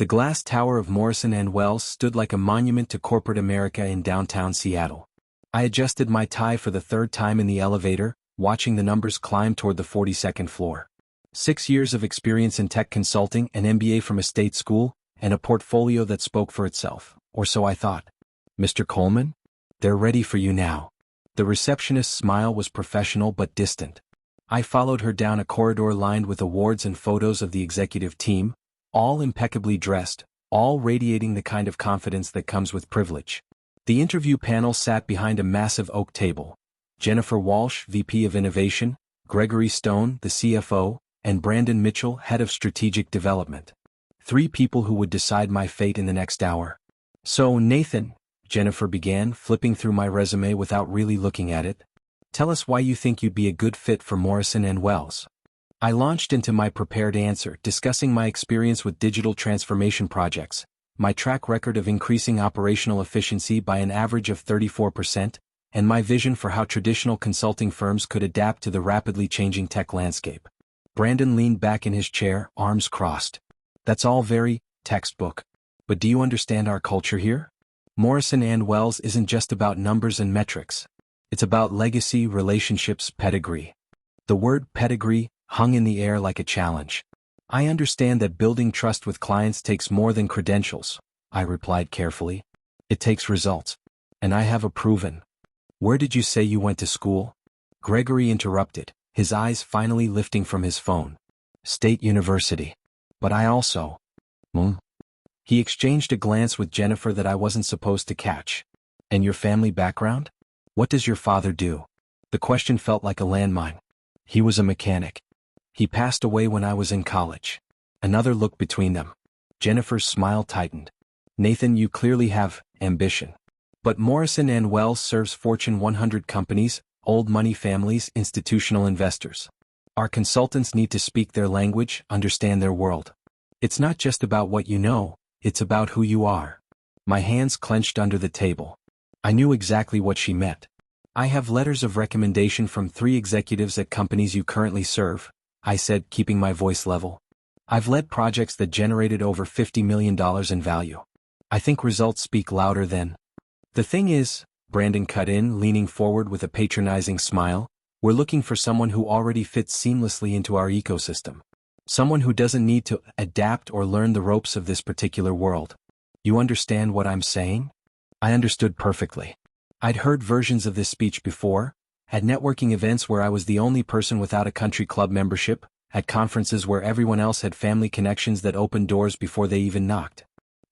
The glass tower of Morrison & Wells stood like a monument to corporate America in downtown Seattle. I adjusted my tie for the third time in the elevator, watching the numbers climb toward the 42nd floor. 6 years of experience in tech consulting, an MBA from a state school, and a portfolio that spoke for itself, or so I thought. Mr. Coleman? They're ready for you now. The receptionist's smile was professional but distant. I followed her down a corridor lined with awards and photos of the executive team, all impeccably dressed, all radiating the kind of confidence that comes with privilege. The interview panel sat behind a massive oak table. Jennifer Walsh, VP of Innovation, Gregory Stone, the CFO, and Brandon Mitchell, Head of Strategic Development. 3 people who would decide my fate in the next hour. So, Nathan, Jennifer began, flipping through my resume without really looking at it. Tell us why you think you'd be a good fit for Morrison & Wells. I launched into my prepared answer, discussing my experience with digital transformation projects, my track record of increasing operational efficiency by an average of 34%, and my vision for how traditional consulting firms could adapt to the rapidly changing tech landscape. Brandon leaned back in his chair, arms crossed. That's all very textbook. But do you understand our culture here? Morrison & Wells isn't just about numbers and metrics. It's about legacy, relationships, pedigree. The word pedigree hung in the air like a challenge. I understand that building trust with clients takes more than credentials, I replied carefully. It takes results. And I have a proven. Where did you say you went to school? Gregory interrupted, his eyes finally lifting from his phone. State University. But I also. He exchanged a glance with Jennifer that I wasn't supposed to catch. And your family background? What does your father do? The question felt like a landmine. He was a mechanic. He passed away when I was in college. Another look between them. Jennifer's smile tightened. Nathan, you clearly have ambition. But Morrison & Wells serves Fortune 100 companies, old money families, institutional investors. Our consultants need to speak their language, understand their world. It's not just about what you know, it's about who you are. My hands clenched under the table. I knew exactly what she meant. I have letters of recommendation from 3 executives at companies you currently serve, I said, keeping my voice level. I've led projects that generated over $50 million in value. I think results speak louder than. The thing is, Brandon cut in, leaning forward with a patronizing smile, we're looking for someone who already fits seamlessly into our ecosystem. Someone who doesn't need to adapt or learn the ropes of this particular world. You understand what I'm saying? I understood perfectly. I'd heard versions of this speech before, at networking events where I was the only person without a country club membership, at conferences where everyone else had family connections that opened doors before they even knocked.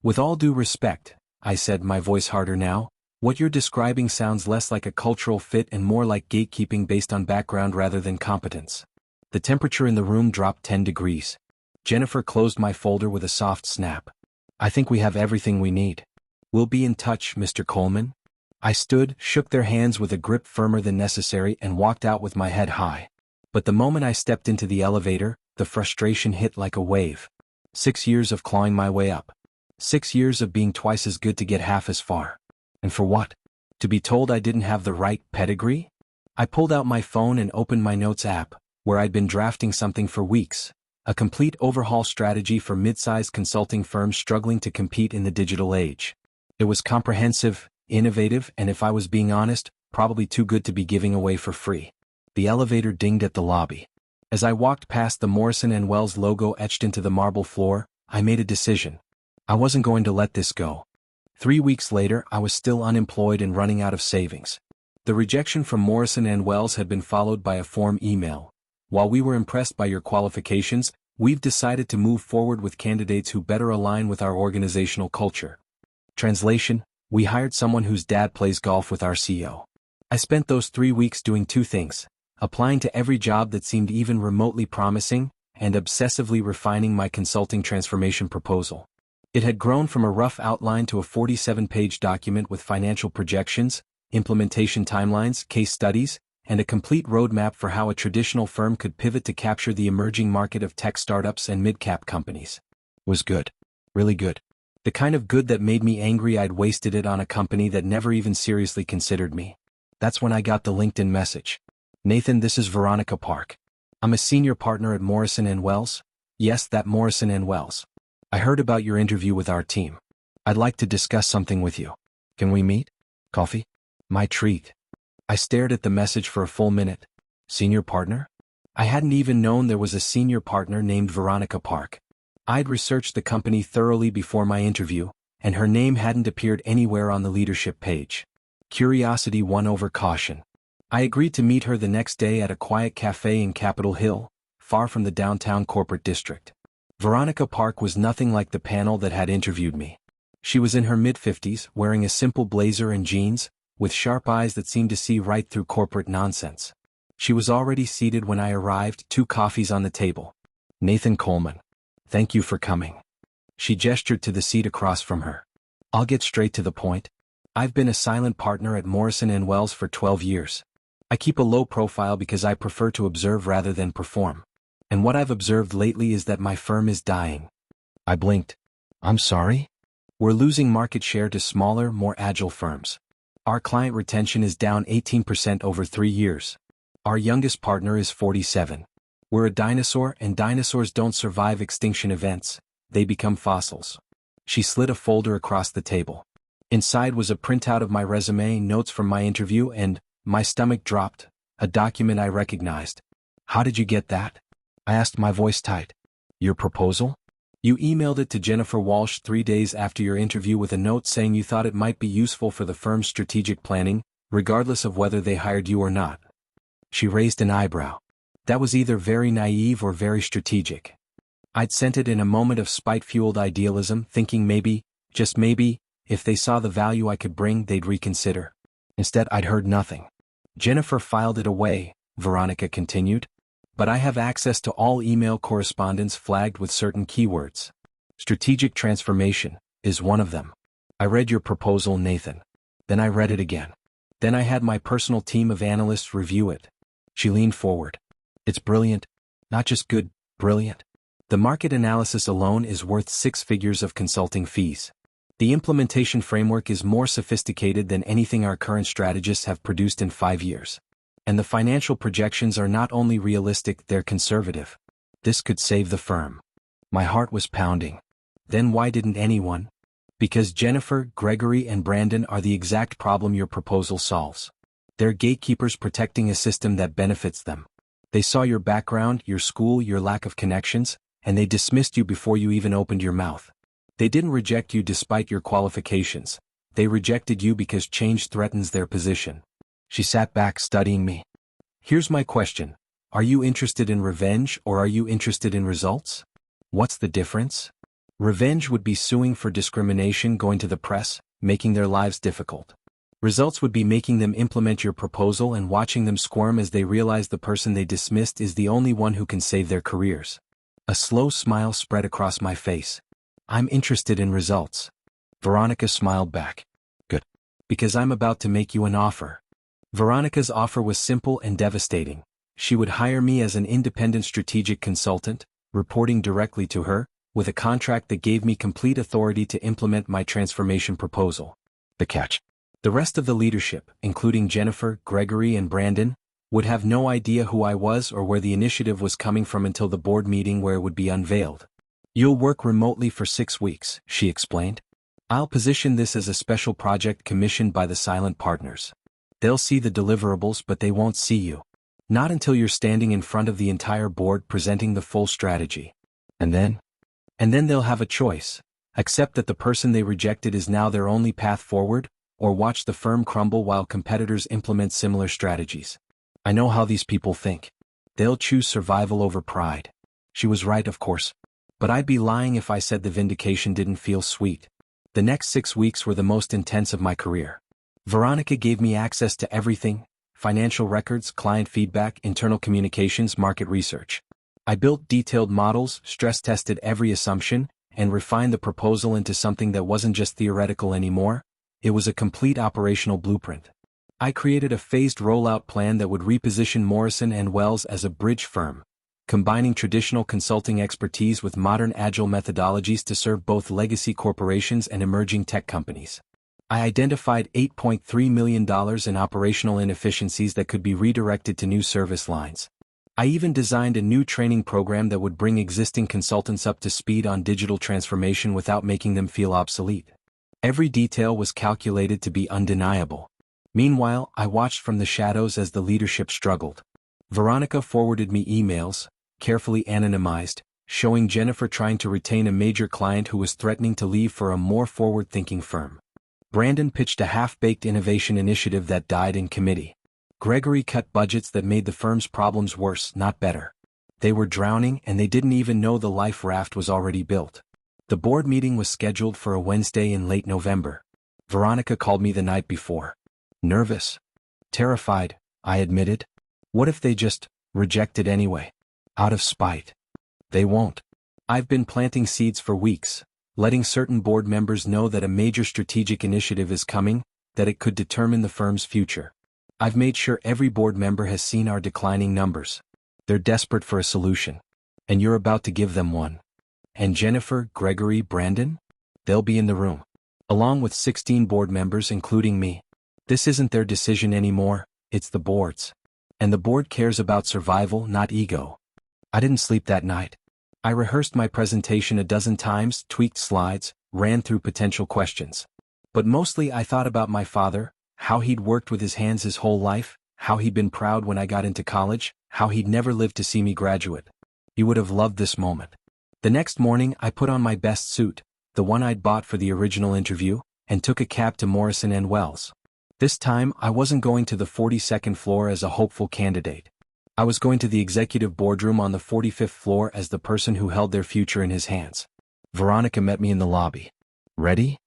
With all due respect, I said, my voice harder now, what you're describing sounds less like a cultural fit and more like gatekeeping based on background rather than competence. The temperature in the room dropped 10 degrees. Jennifer closed my folder with a soft snap. I think we have everything we need. We'll be in touch, Mr. Coleman. I stood, shook their hands with a grip firmer than necessary and walked out with my head high. But the moment I stepped into the elevator, the frustration hit like a wave. 6 years of clawing my way up. 6 years of being twice as good to get half as far. And for what? To be told I didn't have the right pedigree? I pulled out my phone and opened my notes app, where I'd been drafting something for weeks. A complete overhaul strategy for mid-sized consulting firms struggling to compete in the digital age. It was comprehensive, innovative, and if I was being honest, probably too good to be giving away for free. The elevator dinged at the lobby. As I walked past the Morrison & Wells logo etched into the marble floor, I made a decision. I wasn't going to let this go. 3 weeks later, I was still unemployed and running out of savings. The rejection from Morrison & Wells had been followed by a form email. While we were impressed by your qualifications, we've decided to move forward with candidates who better align with our organizational culture. Translation: we hired someone whose dad plays golf with our CEO. I spent those 3 weeks doing 2 things, applying to every job that seemed even remotely promising, and obsessively refining my consulting transformation proposal. It had grown from a rough outline to a 47-page document with financial projections, implementation timelines, case studies, and a complete roadmap for how a traditional firm could pivot to capture the emerging market of tech startups and mid-cap companies. Was good. Really good. The kind of good that made me angry I'd wasted it on a company that never even seriously considered me. That's when I got the LinkedIn message. Nathan, this is Veronica Park. I'm a senior partner at Morrison & Wells. Yes, that Morrison & Wells. I heard about your interview with our team. I'd like to discuss something with you. Can we meet? Coffee? My treat. I stared at the message for a full minute. Senior partner? I hadn't even known there was a senior partner named Veronica Park. I'd researched the company thoroughly before my interview, and her name hadn't appeared anywhere on the leadership page. Curiosity won over caution. I agreed to meet her the next day at a quiet cafe in Capitol Hill, far from the downtown corporate district. Veronica Park was nothing like the panel that had interviewed me. She was in her mid-50s, wearing a simple blazer and jeans, with sharp eyes that seemed to see right through corporate nonsense. She was already seated when I arrived, 2 coffees on the table. Nathan Coleman. Thank you for coming. She gestured to the seat across from her. I'll get straight to the point. I've been a silent partner at Morrison & Wells for 12 years. I keep a low profile because I prefer to observe rather than perform. And what I've observed lately is that my firm is dying. I blinked. I'm sorry? We're losing market share to smaller, more agile firms. Our client retention is down 18% over 3 years. Our youngest partner is 47. We're a dinosaur, and dinosaurs don't survive extinction events. They become fossils. She slid a folder across the table. Inside was a printout of my resume, notes from my interview, and my stomach dropped, a document I recognized. How did you get that? I asked, my voice tight. Your proposal? You emailed it to Jennifer Walsh 3 days after your interview with a note saying you thought it might be useful for the firm's strategic planning, regardless of whether they hired you or not. She raised an eyebrow. That was either very naive or very strategic. I'd sent it in a moment of spite-fueled idealism, thinking maybe, just maybe, if they saw the value I could bring, they'd reconsider. Instead, I'd heard nothing. Jennifer filed it away, Veronica continued. But I have access to all email correspondence flagged with certain keywords. Strategic transformation is one of them. I read your proposal, Nathan. Then I read it again. Then I had my personal team of analysts review it. She leaned forward. It's brilliant. Not just good, brilliant. The market analysis alone is worth 6 figures of consulting fees. The implementation framework is more sophisticated than anything our current strategists have produced in 5 years. And the financial projections are not only realistic, they're conservative. This could save the firm. My heart was pounding. Then why didn't anyone? Because Jennifer, Gregory, and Brandon are the exact problem your proposal solves. They're gatekeepers protecting a system that benefits them. They saw your background, your school, your lack of connections, and they dismissed you before you even opened your mouth. They didn't reject you despite your qualifications. They rejected you because change threatens their position. She sat back, studying me. Here's my question. Are you interested in revenge or are you interested in results? What's the difference? Revenge would be suing for discrimination, going to the press, making their lives difficult. Results would be making them implement your proposal and watching them squirm as they realize the person they dismissed is the only one who can save their careers. A slow smile spread across my face. I'm interested in results. Veronica smiled back. Good. Because I'm about to make you an offer. Veronica's offer was simple and devastating. She would hire me as an independent strategic consultant, reporting directly to her, with a contract that gave me complete authority to implement my transformation proposal. The catch. The rest of the leadership, including Jennifer, Gregory, and Brandon, would have no idea who I was or where the initiative was coming from until the board meeting where it would be unveiled. You'll work remotely for 6 weeks, she explained. I'll position this as a special project commissioned by the silent partners. They'll see the deliverables, but they won't see you. Not until you're standing in front of the entire board presenting the full strategy. And then they'll have a choice. Accept that the person they rejected is now their only path forward, or watch the firm crumble while competitors implement similar strategies. I know how these people think. They'll choose survival over pride. She was right, of course. But I'd be lying if I said the vindication didn't feel sweet. The next 6 weeks were the most intense of my career. Veronica gave me access to everything: financial records, client feedback, internal communications, market research. I built detailed models, stress-tested every assumption, and refined the proposal into something that wasn't just theoretical anymore. It was a complete operational blueprint. I created a phased rollout plan that would reposition Morrison & Wells as a bridge firm, combining traditional consulting expertise with modern agile methodologies to serve both legacy corporations and emerging tech companies. I identified $8.3 million in operational inefficiencies that could be redirected to new service lines. I even designed a new training program that would bring existing consultants up to speed on digital transformation without making them feel obsolete. Every detail was calculated to be undeniable. Meanwhile, I watched from the shadows as the leadership struggled. Veronica forwarded me emails, carefully anonymized, showing Jennifer trying to retain a major client who was threatening to leave for a more forward-thinking firm. Brandon pitched a half-baked innovation initiative that died in committee. Gregory cut budgets that made the firm's problems worse, not better. They were drowning and they didn't even know the life raft was already built. The board meeting was scheduled for a Wednesday in late November. Veronica called me the night before. Nervous. Terrified, I admitted. What if they just reject it anyway? Out of spite. They won't. I've been planting seeds for weeks, letting certain board members know that a major strategic initiative is coming, that it could determine the firm's future. I've made sure every board member has seen our declining numbers. They're desperate for a solution. And you're about to give them one. And Jennifer, Gregory, Brandon? They'll be in the room. Along with 16 board members including me. This isn't their decision anymore, it's the board's. And the board cares about survival, not ego. I didn't sleep that night. I rehearsed my presentation a dozen times, tweaked slides, ran through potential questions. But mostly I thought about my father, how he'd worked with his hands his whole life, how he'd been proud when I got into college, how he'd never lived to see me graduate. He would have loved this moment. The next morning I put on my best suit, the one I'd bought for the original interview, and took a cab to Morrison & Wells. This time I wasn't going to the 42nd floor as a hopeful candidate. I was going to the executive boardroom on the 45th floor as the person who held their future in his hands. Veronica met me in the lobby. Ready?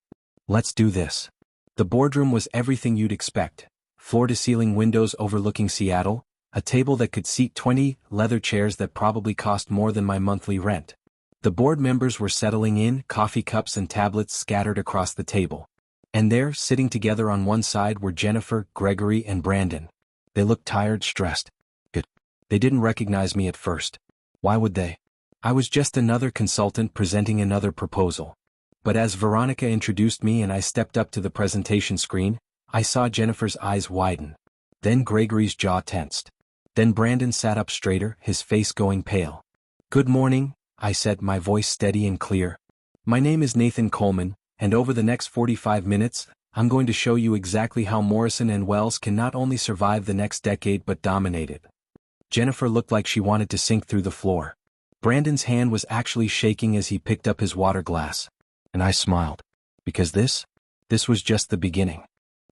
Let's do this. The boardroom was everything you'd expect. Floor-to-ceiling windows overlooking Seattle, a table that could seat 20, leather chairs that probably cost more than my monthly rent. The board members were settling in, coffee cups and tablets scattered across the table. And there, sitting together on one side were Jennifer, Gregory, and Brandon. They looked tired, stressed. Good. They didn't recognize me at first. Why would they? I was just another consultant presenting another proposal. But as Veronica introduced me and I stepped up to the presentation screen, I saw Jennifer's eyes widen. Then Gregory's jaw tensed. Then Brandon sat up straighter, his face going pale. Good morning, I said, my voice steady and clear. My name is Nathan Coleman, and over the next 45 minutes, I'm going to show you exactly how Morrison & Wells can not only survive the next decade but dominate it. Jennifer looked like she wanted to sink through the floor. Brandon's hand was actually shaking as he picked up his water glass. And I smiled. Because this was just the beginning.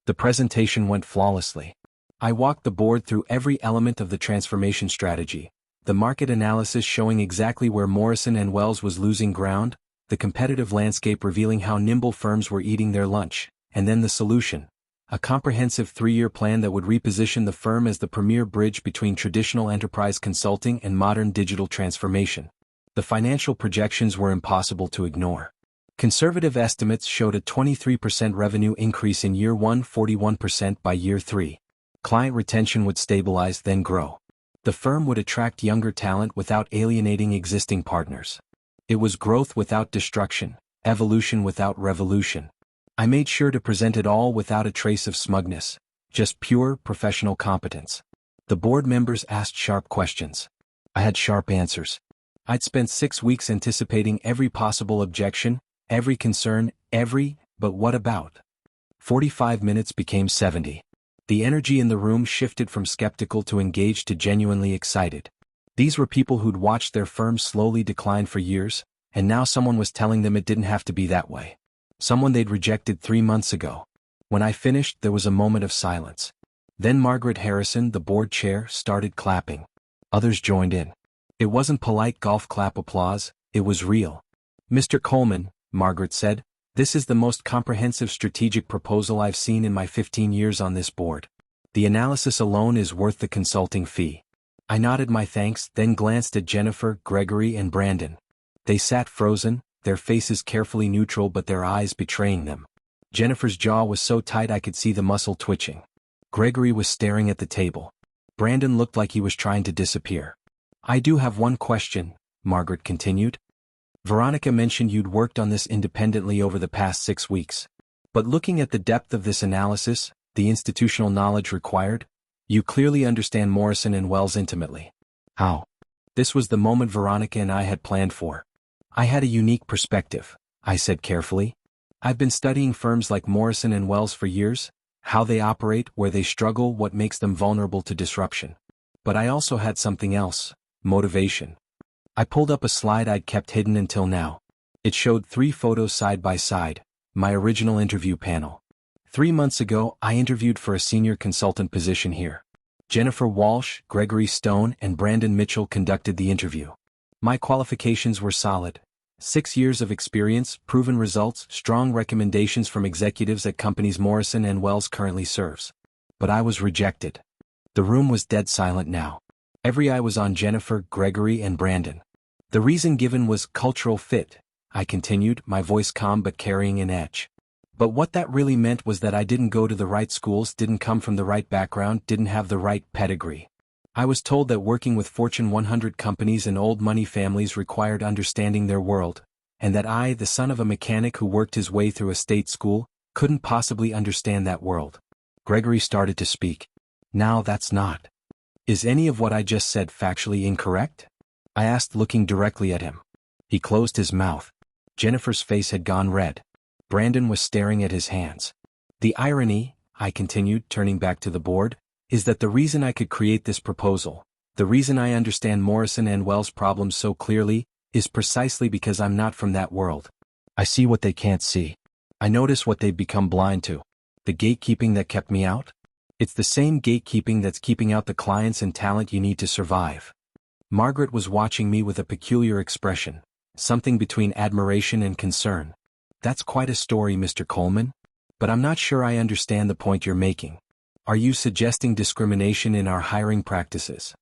The presentation went flawlessly. I walked the board through every element of the transformation strategy, the market analysis showing exactly where Morrison & Wells was losing ground, the competitive landscape revealing how nimble firms were eating their lunch, and then the solution, a comprehensive 3-year plan that would reposition the firm as the premier bridge between traditional enterprise consulting and modern digital transformation. The financial projections were impossible to ignore. Conservative estimates showed a 23% revenue increase in year 1, 41% by year 3. Client retention would stabilize, then grow. The firm would attract younger talent without alienating existing partners. It was growth without destruction, evolution without revolution. I made sure to present it all without a trace of smugness, just pure professional competence. The board members asked sharp questions. I had sharp answers. I'd spent 6 weeks anticipating every possible objection, every concern, but what about? 45 minutes became 70. The energy in the room shifted from skeptical to engaged to genuinely excited. These were people who'd watched their firms slowly decline for years, and now someone was telling them it didn't have to be that way. Someone they'd rejected 3 months ago. When I finished, there was a moment of silence. Then Margaret Harrison, the board chair, started clapping. Others joined in. It wasn't polite golf clap applause, it was real. Mr. Coleman, Margaret said, this is the most comprehensive strategic proposal I've seen in my 15 years on this board. The analysis alone is worth the consulting fee. I nodded my thanks, then glanced at Jennifer, Gregory, and Brandon. They sat frozen, their faces carefully neutral but their eyes betraying them. Jennifer's jaw was so tight I could see the muscle twitching. Gregory was staring at the table. Brandon looked like he was trying to disappear. I do have one question, Margaret continued. Veronica mentioned you'd worked on this independently over the past 6 weeks. But looking at the depth of this analysis, the institutional knowledge required, you clearly understand Morrison & Wells intimately. How? This was the moment Veronica and I had planned for. I had a unique perspective, I said carefully. I've been studying firms like Morrison and Wells for years, how they operate, where they struggle, what makes them vulnerable to disruption. But I also had something else, motivation. I pulled up a slide I'd kept hidden until now. It showed 3 photos side by side, my original interview panel. 3 months ago, I interviewed for a senior consultant position here. Jennifer Walsh, Gregory Stone, and Brandon Mitchell conducted the interview. My qualifications were solid. 6 years of experience, proven results, strong recommendations from executives at companies Morrison and Wells currently serves. But I was rejected. The room was dead silent now. Every eye was on Jennifer, Gregory, and Brandon. The reason given was cultural fit, I continued, my voice calm but carrying an edge. But what that really meant was that I didn't go to the right schools, didn't come from the right background, didn't have the right pedigree. I was told that working with Fortune 100 companies and old money families required understanding their world, and that I, the son of a mechanic who worked his way through a state school, couldn't possibly understand that world. Gregory started to speak. Now that's not. Is any of what I just said factually incorrect? I asked, looking directly at him. He closed his mouth. Jennifer's face had gone red. Brandon was staring at his hands. The irony, I continued, turning back to the board, is that the reason I could create this proposal, the reason I understand Morrison and Wells' problems so clearly, is precisely because I'm not from that world. I see what they can't see. I notice what they've become blind to. The gatekeeping that kept me out? It's the same gatekeeping that's keeping out the clients and talent you need to survive. Margaret was watching me with a peculiar expression, something between admiration and concern. That's quite a story, Mr. Coleman. But I'm not sure I understand the point you're making. Are you suggesting discrimination in our hiring practices?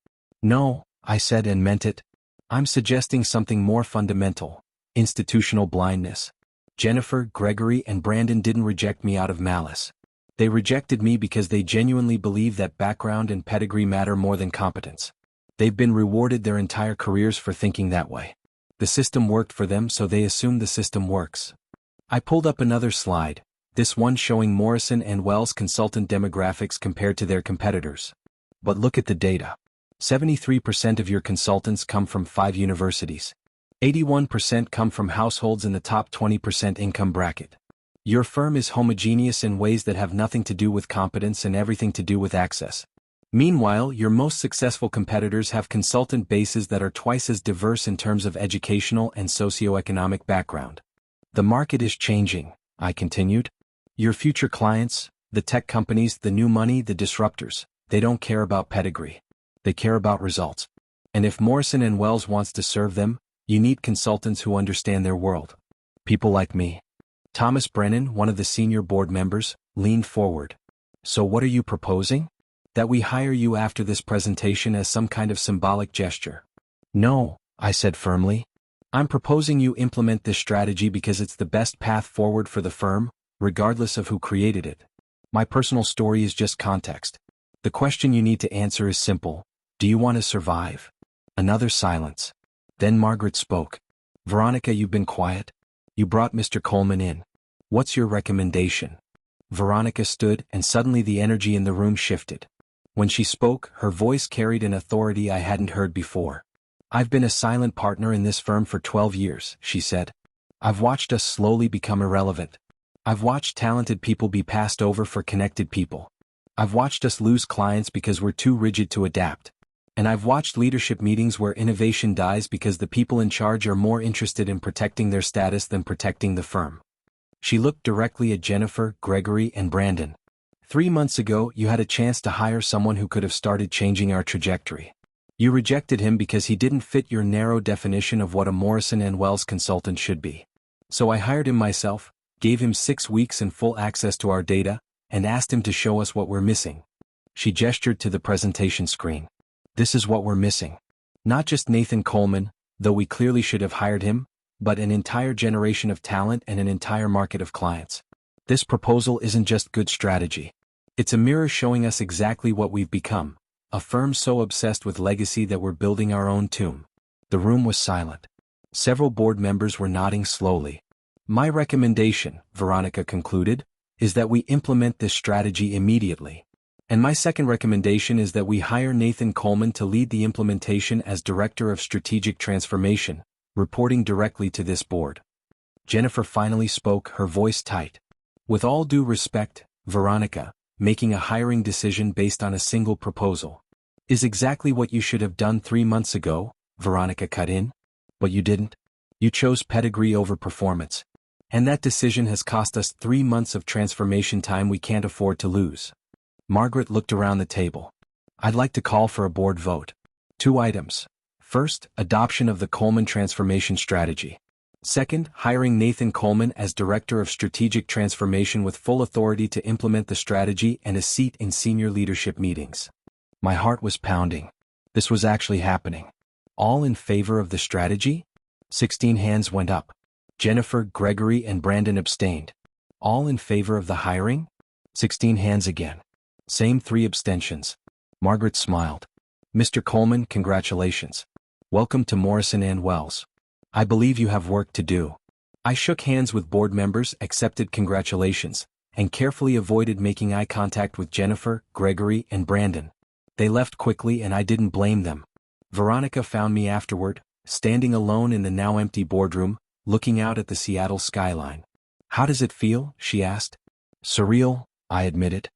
No, I said and meant it. I'm suggesting something more fundamental, institutional blindness. Jennifer, Gregory, and Brandon didn't reject me out of malice. They rejected me because they genuinely believe that background and pedigree matter more than competence. They've been rewarded their entire careers for thinking that way. The system worked for them, so they assume the system works. I pulled up another slide, this one showing Morrison and Wells consultant demographics compared to their competitors. But look at the data. 73% of your consultants come from 5 universities. 81% come from households in the top 20% income bracket. Your firm is homogeneous in ways that have nothing to do with competence and everything to do with access. Meanwhile, your most successful competitors have consultant bases that are twice as diverse in terms of educational and socioeconomic background. The market is changing, I continued. Your future clients, the tech companies, the new money, the disruptors, they don't care about pedigree. They care about results. And if Morrison and Wells wants to serve them, you need consultants who understand their world. People like me. Thomas Brennan, one of the senior board members, leaned forward. So what are you proposing? That we hire you after this presentation as some kind of symbolic gesture? No, I said firmly. I'm proposing you implement this strategy because it's the best path forward for the firm, regardless of who created it. My personal story is just context. The question you need to answer is simple. Do you want to survive? Another silence. Then Margaret spoke. Veronica, you've been quiet. You brought Mr. Coleman in. What's your recommendation? Veronica stood, and suddenly the energy in the room shifted. When she spoke, her voice carried an authority I hadn't heard before. I've been a silent partner in this firm for 12 years, she said. I've watched us slowly become irrelevant. I've watched talented people be passed over for connected people. I've watched us lose clients because we're too rigid to adapt. And I've watched leadership meetings where innovation dies because the people in charge are more interested in protecting their status than protecting the firm. She looked directly at Jennifer, Gregory, and Brandon. 3 months ago, you had a chance to hire someone who could have started changing our trajectory. You rejected him because he didn't fit your narrow definition of what a Morrison and Wells consultant should be. So I hired him myself, gave him 6 weeks and full access to our data, and asked him to show us what we're missing. She gestured to the presentation screen. This is what we're missing. Not just Nathan Coleman, though we clearly should have hired him, but an entire generation of talent and an entire market of clients. This proposal isn't just good strategy. It's a mirror showing us exactly what we've become. A firm so obsessed with legacy that we're building our own tomb. The room was silent. Several board members were nodding slowly. My recommendation, Veronica concluded, is that we implement this strategy immediately. And my second recommendation is that we hire Nathan Coleman to lead the implementation as Director of Strategic Transformation, reporting directly to this board. Jennifer finally spoke, her voice tight. With all due respect, Veronica, making a hiring decision based on a single proposal is exactly what you should have done 3 months ago, Veronica cut in. But you didn't. You chose pedigree over performance. And that decision has cost us 3 months of transformation time we can't afford to lose. Margaret looked around the table. I'd like to call for a board vote. 2 items. First, adoption of the Coleman transformation strategy. Second, hiring Nathan Coleman as Director of Strategic Transformation with full authority to implement the strategy and a seat in senior leadership meetings. My heart was pounding. This was actually happening. All in favor of the strategy? 16 hands went up. Jennifer, Gregory, and Brandon abstained. All in favor of the hiring? 16 hands again. Same 3 abstentions. Margaret smiled. Mr. Coleman, congratulations. Welcome to Morrison & Wells. I believe you have work to do. I shook hands with board members, accepted congratulations, and carefully avoided making eye contact with Jennifer, Gregory, and Brandon. They left quickly and I didn't blame them. Veronica found me afterward, standing alone in the now empty boardroom, looking out at the Seattle skyline. How does it feel? She asked. Surreal, I admitted.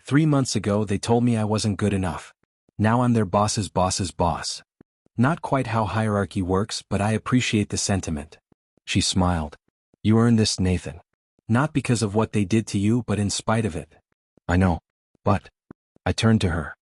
3 months ago they told me I wasn't good enough. Now I'm their boss's boss's boss. Not quite how hierarchy works, but I appreciate the sentiment. She smiled. You earned this, Nathan. Not because of what they did to you, but in spite of it. I know. But. I turned to her.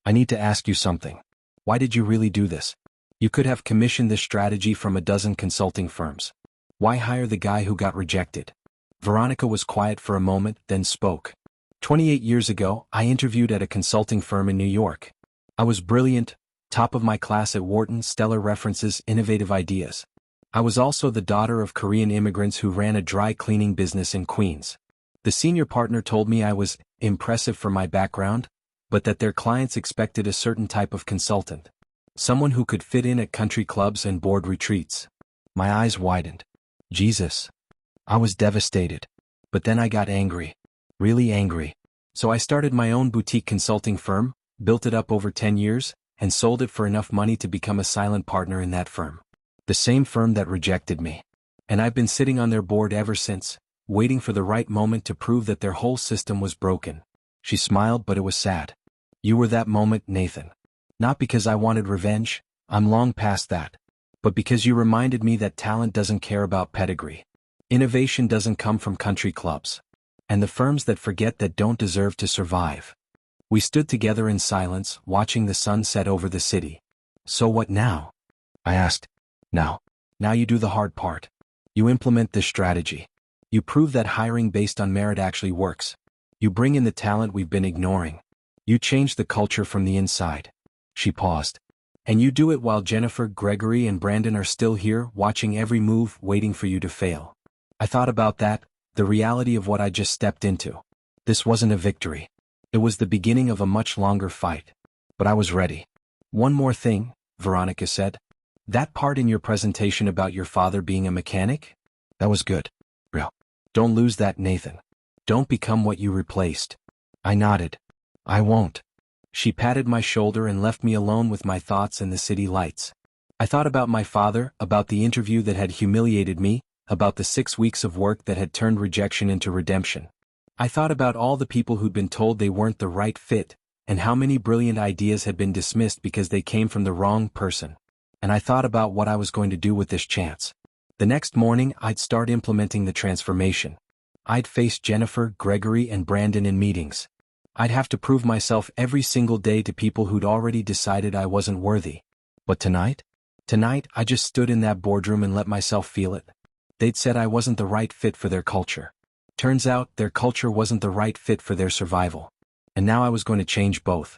I need to ask you something. Why did you really do this? You could have commissioned this strategy from a dozen consulting firms. Why hire the guy who got rejected? Veronica was quiet for a moment, then spoke. 28 years ago, I interviewed at a consulting firm in New York. I was brilliant, top of my class at Wharton, stellar references, innovative ideas. I was also the daughter of Korean immigrants who ran a dry cleaning business in Queens. The senior partner told me I was impressive for my background, but that their clients expected a certain type of consultant. Someone who could fit in at country clubs and board retreats. My eyes widened. Jesus. I was devastated. But then I got angry. Really angry. So I started my own boutique consulting firm, built it up over 10 years, and sold it for enough money to become a silent partner in that firm. The same firm that rejected me. And I've been sitting on their board ever since, waiting for the right moment to prove that their whole system was broken. She smiled, but it was sad. You were that moment, Nathan. Not because I wanted revenge, I'm long past that. But because you reminded me that talent doesn't care about pedigree. Innovation doesn't come from country clubs. And the firms that forget that don't deserve to survive. We stood together in silence, watching the sun set over the city. So what now? I asked. Now you do the hard part. You implement this strategy. You prove that hiring based on merit actually works. You bring in the talent we've been ignoring. You change the culture from the inside. She paused. And you do it while Jennifer, Gregory, and Brandon are still here, watching every move, waiting for you to fail. I thought about that, the reality of what I just stepped into. This wasn't a victory. It was the beginning of a much longer fight. But I was ready. One more thing, Veronica said. That part in your presentation about your father being a mechanic? That was good. Real. Don't lose that, Nathan. Don't become what you replaced. I nodded. I won't. She patted my shoulder and left me alone with my thoughts and the city lights. I thought about my father, about the interview that had humiliated me, about the 6 weeks of work that had turned rejection into redemption. I thought about all the people who'd been told they weren't the right fit, and how many brilliant ideas had been dismissed because they came from the wrong person. And I thought about what I was going to do with this chance. The next morning, I'd start implementing the transformation. I'd face Jennifer, Gregory, and Brandon in meetings. I'd have to prove myself every single day to people who'd already decided I wasn't worthy. But tonight, I just stood in that boardroom and let myself feel it. They'd said I wasn't the right fit for their culture. Turns out, their culture wasn't the right fit for their survival. And now I was going to change both.